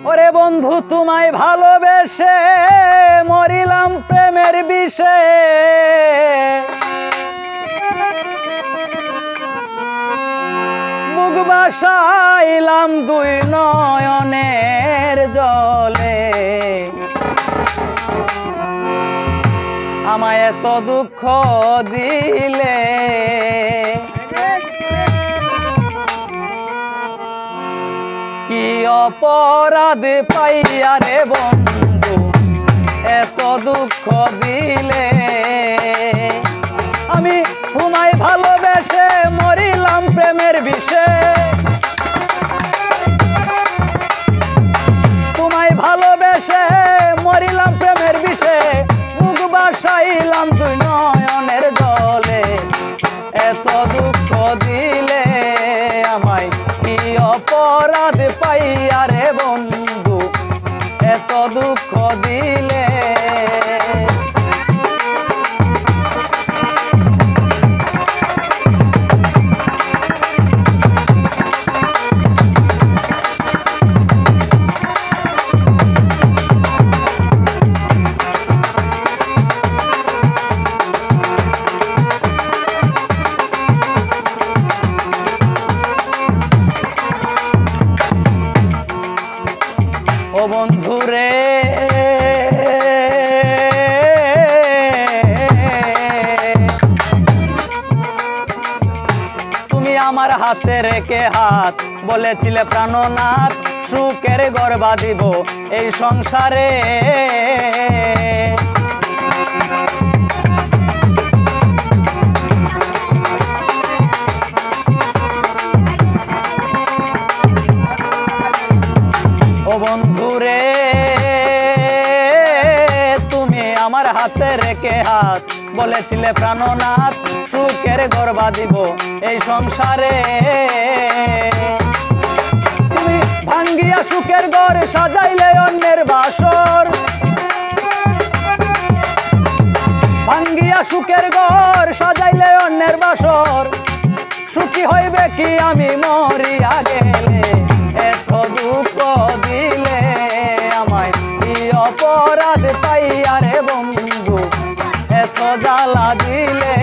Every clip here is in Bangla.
ওরে বন্ধু তোমায় ভালোবেসে মরিলাম প্রেমের বিষে, মুখ বাসাইলাম দুই নয়নের জলে। আমায় এত দুঃখ দিলে, কি অপরাধ পাইয়া রে বন্ধু এত দুঃখ দিলে। আমি তোমায় ভালোবেসে মরিলাম প্রেমের বিষে, তোমায় ভালোবেসে মরিলাম প্রেমের বিষে, মুখ বাসাইলাম দুই নয়নের জলে। এত দুঃখ দিলে আমায়, কি অপরাধ পাইয়া রে বন্ধু এত দুঃখ দিলে। ও বন্ধু রে তুমি আমার হাতে রেখে হাত বলেছিলে প্রাণনাথ, সুখের ঘর বাঁধিব এই সংসারে। ও বন্ধু রে তুমি আমার হাতে রেখে হাত বলেছিলে প্রাণনাথ, সুখের ঘর বাঁধিব এই সংসারে। তুমি ভাঙ্গিয়া সুখের ঘর সাজাইলে অন্যের বাসর, ভাঙ্গিয়া সুখের ঘর সাজাইলে অন্যের বাসর। সুখী হইবে কি আমি মরিয়া গেলে, এত দুঃখ দিলে আমায়, কি অপরাধ পাইয়া রে বন্ধু এত জ্বালা দিলে।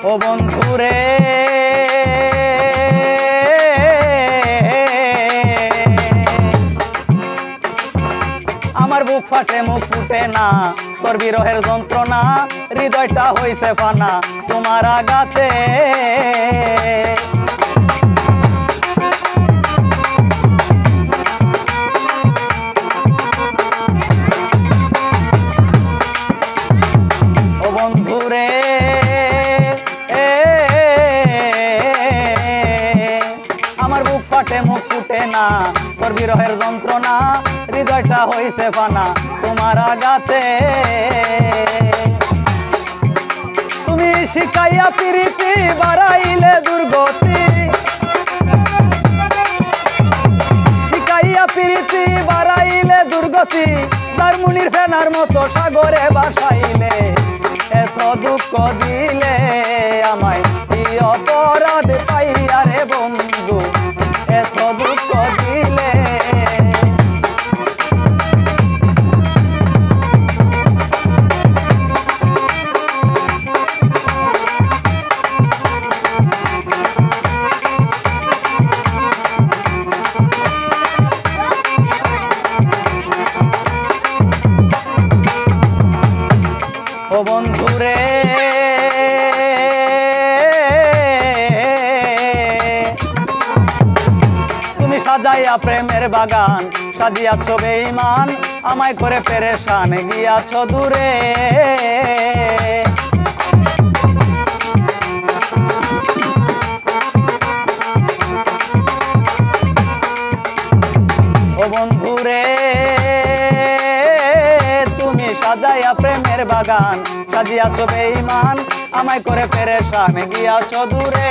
ও বন্ধু রে আমার বুক ফাটে মুখ ফুটে না, তোর বিরহের যন্ত্রণা, হৃদয়টা হইছে ফানা তোমার আঘাতে। ও বন্ধু রে আমার বুক ফাটে মুখ ফুটে না, তোর বিরহের যন্ত্রণা, হৃদয়টা হইছে ফানা তোমার আঘাতে। তুমি শিখাইয়া প্রীতি বাড়াইলে দুর্গতি, শিখাইয়া প্রীতি বাড়াইলে দুর্গতি, দারমুনির ফেনার মতো সাগরে বাসাইলে। এত দুঃখ দিলে আমায়, কি অপরাধ পাইয়া রে বন্ধু এত দুঃখ দিলে। ও বন্ধু রে তুমি সাজাইয়া প্রেমের বাগান, সাজিয়াছ বেঈমান, আমায় করে পেরেশান গিয়াছ দূরে। ও বন্ধু রে তুমি সাজাইয়া প্রেমের বাগান, সাজিয়াছ বেঈমান, আমায় করে পেরেশান গিয়াছ দূরে।